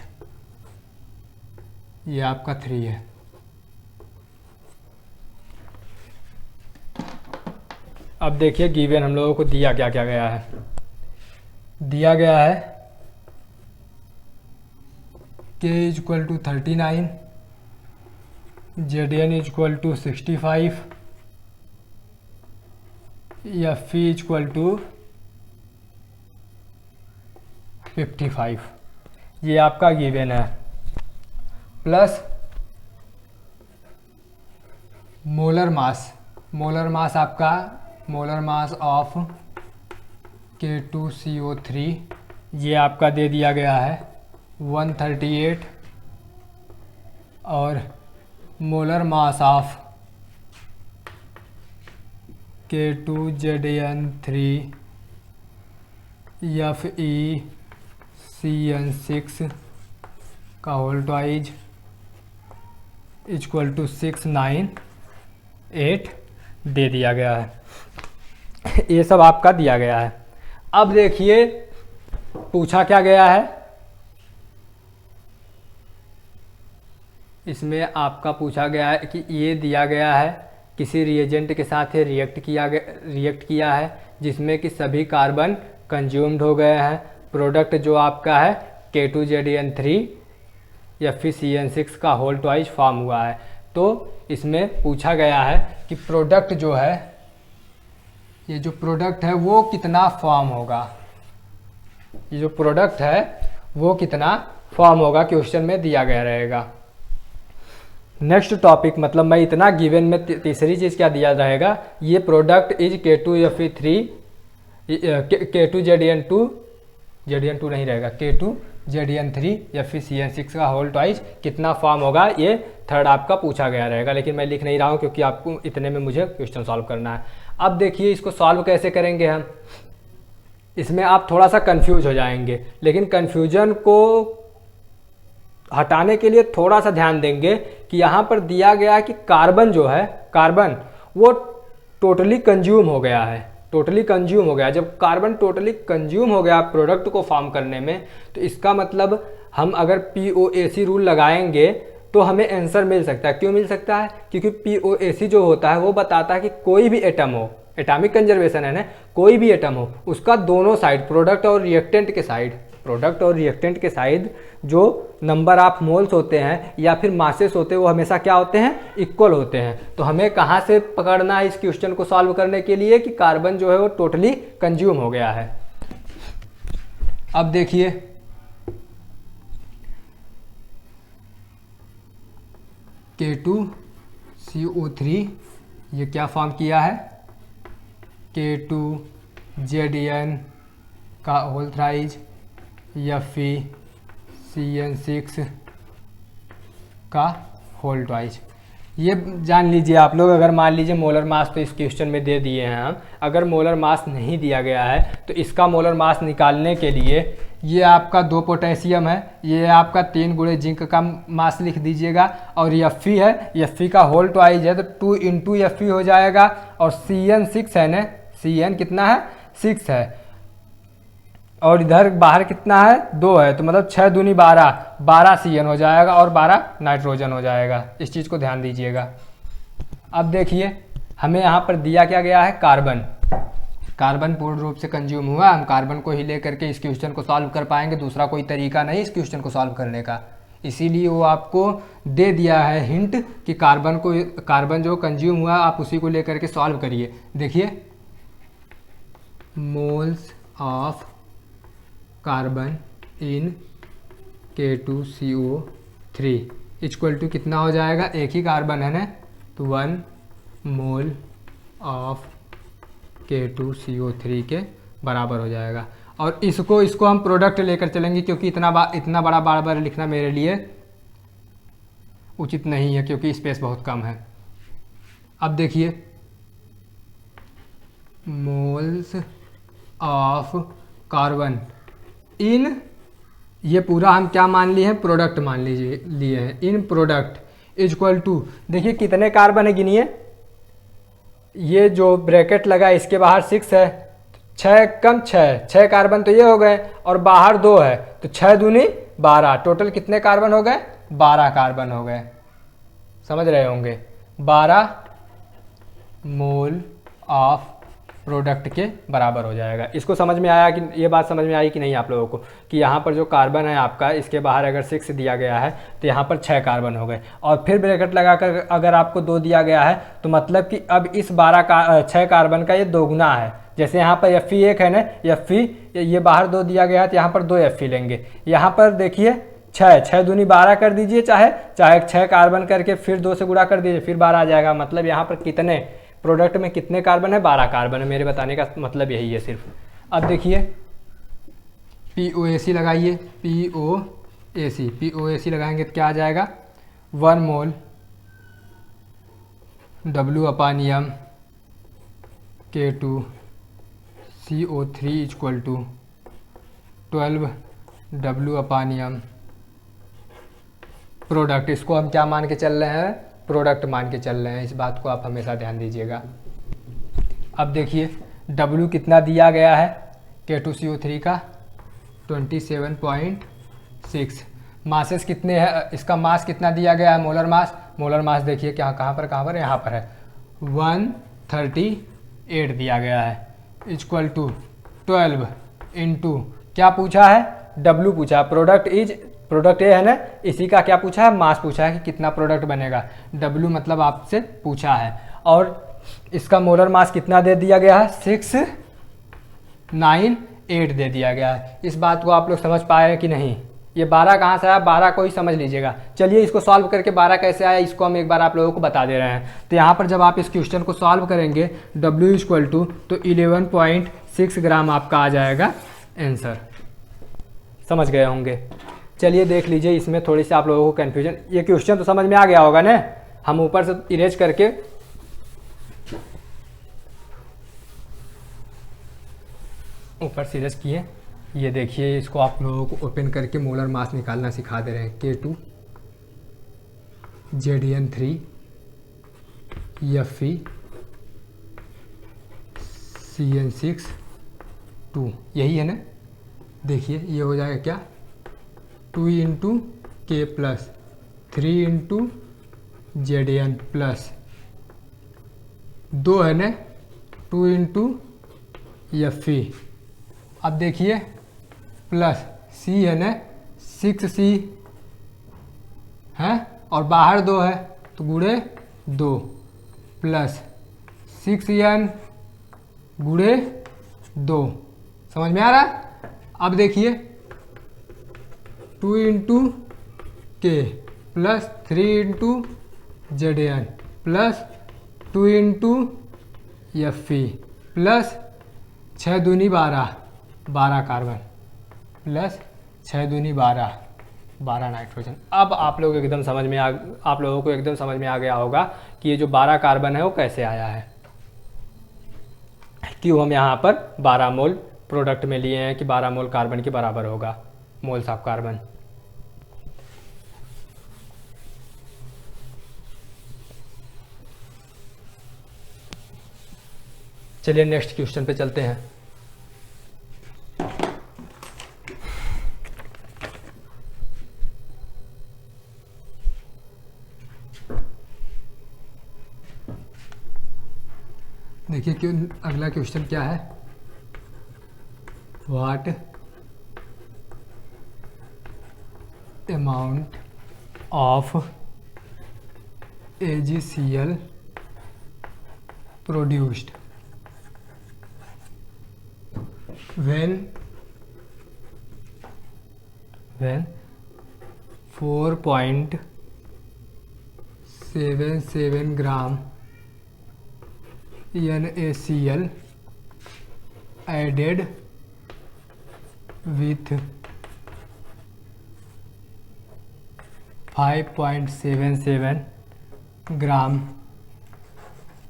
ये आपका 3 है। अब देखिए गिवन हम लोगों को दिया क्या क्या गया है। दिया गया है K equal to 39, Zn equal to 65, Fe equal to 55, ये आपका गिवन है। Plus molar mass, molar mass आपका, मोलर मास ऑफ K2CO3 ये आपका दे दिया गया है 138, और molar mass of K2Zn3 FeCN6 का होल ट्वाइज इक्वल टू 698 दे दिया गया है। ये सब आपका दिया गया है। अब देखिए पूछा क्या गया है, इसमें आपका पूछा गया है कि ये दिया गया है किसी रिएजेंट के साथ ये रिएक्ट किया है जिसमें कि सभी कार्बन कंज्यूम्ड हो गए हैं। प्रोडक्ट जो आपका है K2ZN3 FeCN6 का होल ट्वाइज फॉर्म हुआ है। तो इसमें पूछा गया है कि प्रोडक्ट जो है, ये जो प्रोडक्ट है वो कितना फॉर्म होगा, ये जो प्रोडक्ट है वो कितना फॉर्म होगा, क्वेश्चन में दिया गया रहेगा। नेक्स्ट टॉपिक मतलब मैं इतना गिवन में तीसरी चीज़ क्या दिया रहेगा, ये प्रोडक्ट इज K2ZN2 नहीं रहेगा, K2ZN3 FeCN6 का होल ट्वाइज कितना फॉर्म होगा, ये थर्ड आपका पूछा गया रहेगा। लेकिन मैं लिख नहीं रहा हूँ क्योंकि आपको इतने में मुझे क्वेश्चन सॉल्व करना है। अब देखिए इसको सॉल्व कैसे करेंगे हम, इसमें आप थोड़ा सा कंफ्यूज हो जाएंगे, लेकिन कंफ्यूजन को हटाने के लिए थोड़ा सा ध्यान देंगे कि यहाँ पर दिया गया है कि कार्बन जो है, कार्बन वो टोटली कंज्यूम हो गया है, टोटली कंज्यूम हो गया। जब कार्बन टोटली कंज्यूम हो गया प्रोडक्ट को फॉर्म करने में, तो इसका मतलब हम अगर POAC रूल लगाएंगे तो हमें आंसर मिल सकता है। क्यों मिल सकता है? क्योंकि POAC जो होता है वो बताता है कि कोई भी एटम हो, एटॉमिक कंजर्वेशन है ना, कोई भी एटम हो उसका दोनों साइड, प्रोडक्ट और रिएक्टेंट के साइड जो नंबर ऑफ मोल्स होते हैं या फिर मासेस होते हैं वो हमेशा क्या होते हैं, इक्वल होते हैं। तो हमें कहाँ से पकड़ना है इस क्वेश्चन को सॉल्व करने के लिए कि कार्बन जो है वो टोटली कंज्यूम हो गया है। अब देखिए K2CO3 ये क्या फॉर्म किया है, K2ZN का होल थ्राइज FeCN6 का होल ट्वाइज। ये जान लीजिए आप लोग, अगर मान लीजिए मोलर मास तो इस क्वेश्चन में दे दिए हैं हम, अगर मोलर मास नहीं दिया गया है तो इसका मोलर मास निकालने के लिए ये आपका 2 पोटेशियम है, ये आपका 3 गुणे जिंक का मास लिख दीजिएगा, और Fe है, Fe का होल ट्वाइज है तो 2 इंटू Fe हो जाएगा, और CN6 है ना, CN कितना है, 6 है, और इधर बाहर कितना है, 2 है, तो मतलब 6 दूनी 12 CN हो जाएगा और 12 नाइट्रोजन हो जाएगा। इस चीज़ को ध्यान दीजिएगा। अब देखिए हमें यहाँ पर दिया क्या गया है, कार्बन पूर्ण रूप से कंज्यूम हुआ। हम कार्बन को ही लेकर के इस क्वेश्चन को सॉल्व कर पाएंगे, दूसरा कोई तरीका नहीं इस क्वेश्चन को सॉल्व करने का। इसीलिए वो आपको दे दिया है हिंट कि कार्बन जो कंज्यूम हुआ आप उसी को लेकर के सॉल्व करिए। देखिए moles of carbon in K2CO3 equal to कितना हो जाएगा, एक ही कार्बन है ना, तो 1 मोल ऑफ K2CO3 के बराबर हो जाएगा। और इसको हम प्रोडक्ट लेकर चलेंगे क्योंकि इतना बड़ा बार बार लिखना मेरे लिए उचित नहीं है क्योंकि स्पेस बहुत कम है। अब देखिए मोल्स ऑफ कार्बन इन, ये पूरा हम क्या मान लिए हैं, प्रोडक्ट मान लिए हैं, इन प्रोडक्ट इक्वल टू, देखिए कितने कार्बन है गिनिए, ये जो ब्रैकेट लगा इसके बाहर 6 है, 6 कम 6 कार्बन तो ये हो गए, और बाहर 2 है तो 6 दूनी 12, टोटल कितने कार्बन हो गए, 12 कार्बन हो गए। समझ रहे होंगे, 12 मोल ऑफ प्रोडक्ट के बराबर हो जाएगा। इसको समझ में आया कि, ये बात समझ में आई कि नहीं आप लोगों को, कि यहाँ पर जो कार्बन है आपका इसके बाहर अगर 6 दिया गया है तो यहाँ पर 6 कार्बन हो गए, और फिर ब्रैकेट लगाकर अगर आपको 2 दिया गया है तो मतलब कि अब इस 6 कार्बन का ये दोगुना है। जैसे यहाँ पर Fe1 है ना, Fe ये बाहर 2 दिया गया है तो यहाँ पर 2 Fe लेंगे। यहाँ पर देखिए 6 दूनी 12 कर दीजिए, चाहे 6 कार्बन करके फिर 2 से गुणा कर दीजिए, फिर 12 आ जाएगा। मतलब यहाँ पर कितने प्रोडक्ट में कितने कार्बन है, 12 कार्बन है। मेरे बताने का मतलब यही है सिर्फ। अब देखिए POAC लगाइए, POAC लगाएंगे तो क्या आ जाएगा, 1 मोल W/M K2CO3 equal to 12W/m product, इसको हम क्या मान के चल रहे हैं, प्रोडक्ट मान के चल रहे हैं, इस बात को आप हमेशा ध्यान दीजिएगा। अब देखिए W कितना दिया गया है K2CO3 का 27.6, मासेस कितने हैं, इसका मास कितना दिया गया है, मोलर मास देखिए क्या कहाँ पर यहाँ पर है 138 दिया गया है, इक्वल टू 12 इंटू क्या पूछा है, W पूछा, प्रोडक्ट ए है ना, इसी का क्या पूछा है, मास पूछा है कि कितना प्रोडक्ट बनेगा, W मतलब आपसे पूछा है, और इसका मोलर मास कितना दे दिया गया है 698 दे दिया गया है। इस बात को आप लोग समझ पाए कि नहीं, ये 12 कहाँ से आया, 12 को ही समझ लीजिएगा। चलिए इसको सॉल्व करके 12 कैसे आया इसको हम एक बार आप लोगों को बता दे रहे हैं। तो यहाँ पर जब आप इस क्वेश्चन को सॉल्व करेंगे W इक्वल टू तो 11.6 ग्राम आपका आ जाएगा आंसर, समझ गए होंगे। चलिए देख लीजिए, इसमें थोड़ी सी आप लोगों को कन्फ्यूजन, ये क्वेश्चन तो समझ में आ गया होगा ना, हम ऊपर से इरेज करके ऊपर से इरेज किए, ये देखिए इसको आप लोगों को ओपन करके मोलर मास निकालना सिखा दे रहे हैं। K2 ZN3 Fe CN6 2, यही है ना, देखिए ये हो जाएगा क्या 2 into K plus 3 into ZN plus 2 है ना 2 इंटू Fe, अब देखिए प्लस C है ना 6C है और बाहर 2 है तो गुणे 2 प्लस 6N गुणे 2, समझ में आ रहा है। अब देखिए 2 into K plus 3 into ZN plus 2 into Fe plus 6 दूनी 12 कार्बन प्लस 6 दूनी 12 नाइट्रोजन। अब आप लोगों को एकदम समझ में आ गया होगा कि ये जो 12 कार्बन है वो कैसे आया है, क्यों हम यहाँ पर 12 मोल प्रोडक्ट में लिए हैं कि 12 मोल कार्बन के बराबर होगा मोल्स ऑफ कार्बन। चलिए नेक्स्ट क्वेश्चन पे चलते हैं। देखिए क्यों अगला क्वेश्चन क्या है, what amount of AgCl produced when 4.77 gram NaCl added with 5.77 gram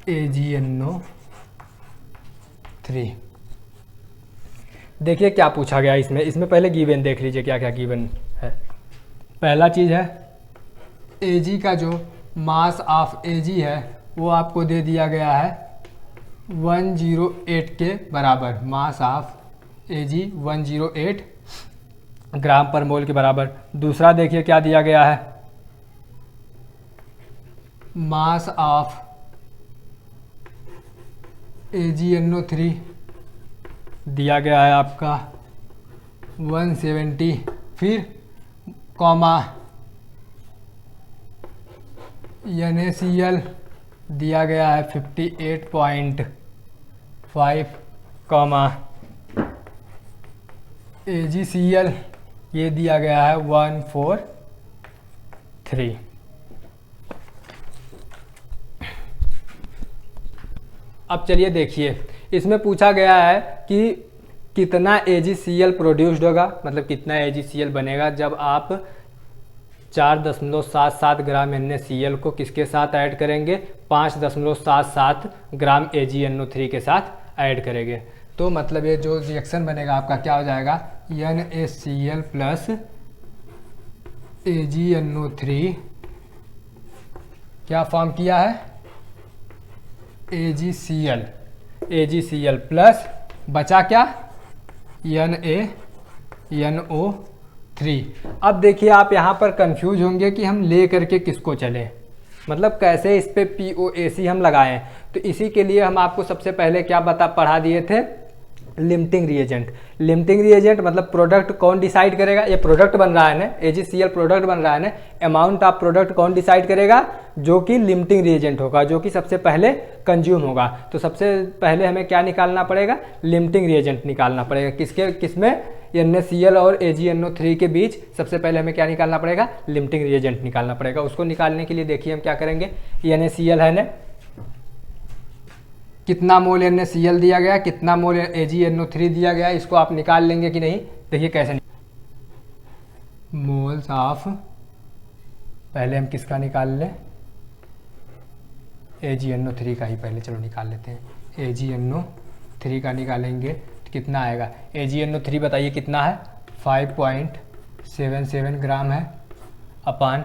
AgNO3। देखिए क्या पूछा गया इसमें पहले गिवन देख लीजिए क्या क्या गिवन है। पहला चीज़ है Ag का जो मास ऑफ Ag है वो आपको दे दिया गया है 108 के बराबर, मास ऑफ Ag 108 ग्राम पर मोल के बराबर। दूसरा देखिए क्या दिया गया है, मास ऑफ AgNO3 दिया गया है आपका 170, फिर कॉमा NaCl दिया गया है 58.5, कॉमा AgCl ये दिया गया है 143। अब चलिए देखिए इसमें पूछा गया है कि कितना AgCl प्रोड्यूस्ड होगा, मतलब कितना AgCl बनेगा जब आप 4.77 ग्राम NaCl को किसके साथ ऐड करेंगे, 5.77 ग्राम AgNO3 के साथ ऐड करेंगे। तो मतलब ये जो रिएक्शन बनेगा आपका क्या हो जाएगा, NaCl प्लस AgNO3 क्या फॉर्म किया है, AgCl प्लस बचा क्या, NaNO3। अब देखिए आप यहाँ पर कंफ्यूज होंगे कि हम ले करके किसको चले, मतलब कैसे इस पे POAC हम लगाएं। तो इसी के लिए हम आपको सबसे पहले क्या पढ़ा दिए थे, लिमिटिंग रिएजेंट। लिमिटिंग रिएजेंट मतलब प्रोडक्ट कौन डिसाइड करेगा, ये प्रोडक्ट बन रहा है ना, AgCl प्रोडक्ट बन रहा है ना, अमाउंट ऑफ प्रोडक्ट कौन डिसाइड करेगा, जो कि लिमिटिंग रिएजेंट होगा, जो कि सबसे पहले कंज्यूम होगा। तो सबसे पहले हमें क्या निकालना पड़ेगा, लिमिटिंग रिएजेंट निकालना पड़ेगा। किसमें, NaCl और AgNO3 के बीच सबसे पहले हमें क्या निकालना पड़ेगा, लिमिटिंग रिएजेंट निकालना पड़ेगा। उसको निकालने के लिए देखिए हम क्या करेंगे, NaCl है ना, कितना मोल NaCl दिया गया, कितना मोल AgNO3 दिया गया, इसको आप निकाल लेंगे कि नहीं। देखिए कैसे, मोल्स ऑफ, पहले हम किसका निकाल लें, AgNO3 का ही पहले चलो निकाल लेते हैं। AgNO3 का निकालेंगे तो कितना आएगा, AgNO3 बताइए कितना है, 5.77 ग्राम है, अपान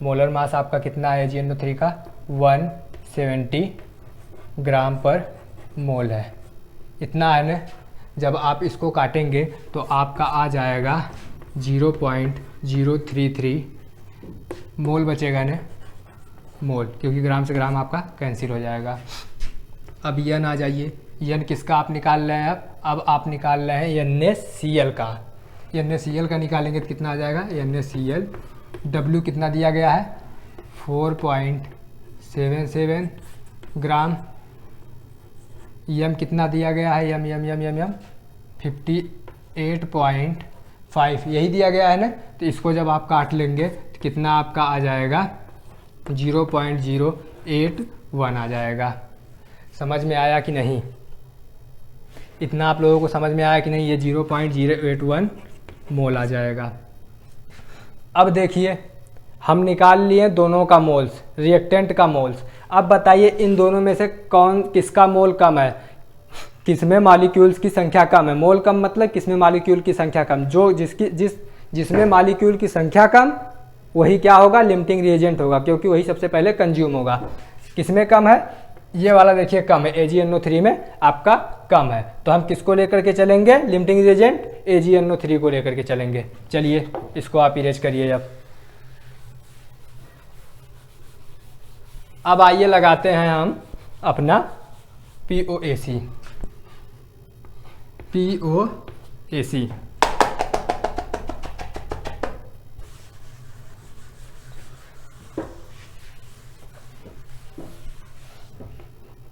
मोलर मास आपका कितना है AgNO3 का, 170 ग्राम पर मोल है, इतना है ना। जब आप इसको काटेंगे तो आपका आ जाएगा 0.033 मोल बचेगा ना, मोल, क्योंकि ग्राम से ग्राम आपका कैंसिल हो जाएगा। अब यन आ जाइए, यन किसका आप निकाल रहे हैं, अब आप निकाल रहे हैं NaCl का। NaCl का निकालेंगे तो कितना आ जाएगा, NaCl W कितना दिया गया है, 4.77 ग्राम, यम कितना दिया गया है, यम 58.5 यही दिया गया है ना। तो इसको जब आप काट लेंगे तो कितना आपका आ जाएगा, 0.081 आ जाएगा। समझ में आया कि नहीं, इतना आप लोगों को समझ में आया कि नहीं, ये 0.081 मोल आ जाएगा। अब देखिए हम निकाल लिए दोनों का मोल्स, रिएक्टेंट का मोल्स। अब बताइए इन दोनों में से किसका मोल कम है, किसमें मॉलिक्यूल्स की संख्या कम है। मोल कम मतलब किसमें मॉलिक्यूल की संख्या कम, जो जिसमें मॉलिक्यूल की संख्या कम वही क्या होगा, लिमिटिंग रिएजेंट होगा, क्योंकि वही सबसे पहले कंज्यूम होगा। किसमें कम है, ये वाला देखिए कम है, AgNO3 में आपका कम है। तो हम किसको लेकर के चलेंगे, लिमिटिंग रिएजेंट AgNO3 को लेकर के चलेंगे। चलिए इसको आप इरेज करिए। अब आइए लगाते हैं हम अपना POAC।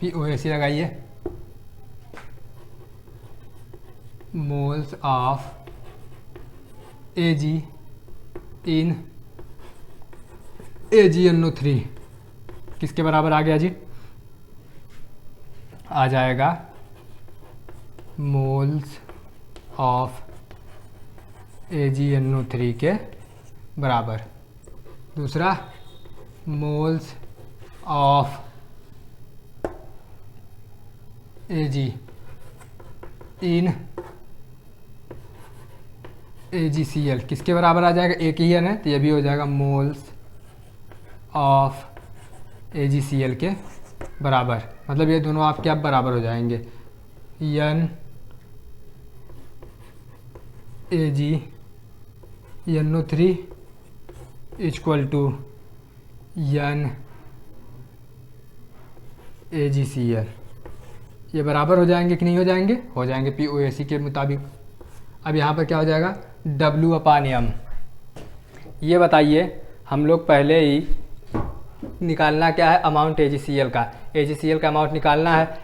POAC लगाइए, moles of Ag in AgNO3 किसके बराबर आ गया जी, आ जाएगा मोल्स ऑफ AgNO3 के बराबर। दूसरा moles of Ag in AgCl किसके बराबर आ जाएगा, एक ही है ना, तो ये भी हो जाएगा मोल्स ऑफ AgCl के बराबर। मतलब ये दोनों आपके अब बराबर हो जाएंगे, NaGNO3 इक्वल टू NaGCl। ये बराबर हो जाएंगे कि नहीं हो जाएंगे, हो जाएंगे POAC के मुताबिक। अब यहाँ पर क्या हो जाएगा, W/M। ये बताइए हम लोग पहले ही निकालना क्या है, अमाउंट AgCl का। AgCl का अमाउंट निकालना है,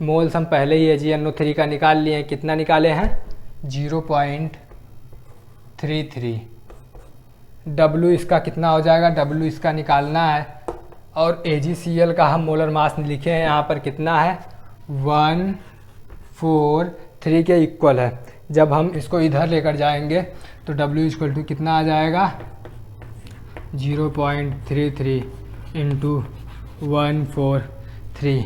मोल्स हम पहले ही AgNO3 का निकाल लिए हैं। कितना निकाले हैं, 0.33। W इसका कितना हो जाएगा, W इसका निकालना है, और AgCl का हम मोलर मास लिखे हैं यहाँ पर कितना है, 143 के इक्वल है। जब हम इसको इधर लेकर जाएंगे तो W इक्वल टू कितना आ जाएगा, 0.33 इंटू 143।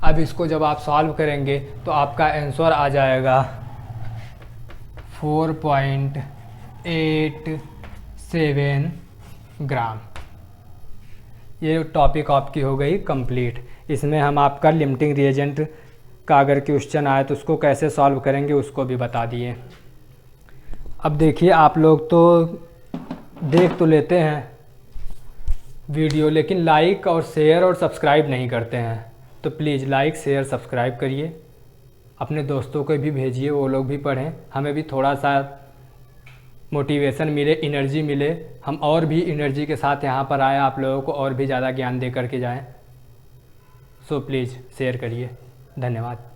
अब इसको जब आप सॉल्व करेंगे तो आपका आंसर आ जाएगा 4.87 ग्राम। ये टॉपिक आपकी हो गई कंप्लीट। इसमें हम आपका लिमिटिंग रिएजेंट का अगर क्वेश्चन आए तो उसको कैसे सॉल्व करेंगे उसको भी बता दिए। अब देखिए, आप लोग तो देख तो लेते हैं वीडियो, लेकिन लाइक और शेयर और सब्सक्राइब नहीं करते हैं। तो प्लीज़ लाइक शेयर सब्सक्राइब करिए, अपने दोस्तों को भी भेजिए, वो लोग भी पढ़ें, हमें भी थोड़ा सा मोटिवेशन मिले, एनर्जी मिले, हम और भी एनर्जी के साथ यहाँ पर आए, आप लोगों को और भी ज़्यादा ज्ञान दे करके जाएं। सो प्लीज़ शेयर करिए। धन्यवाद।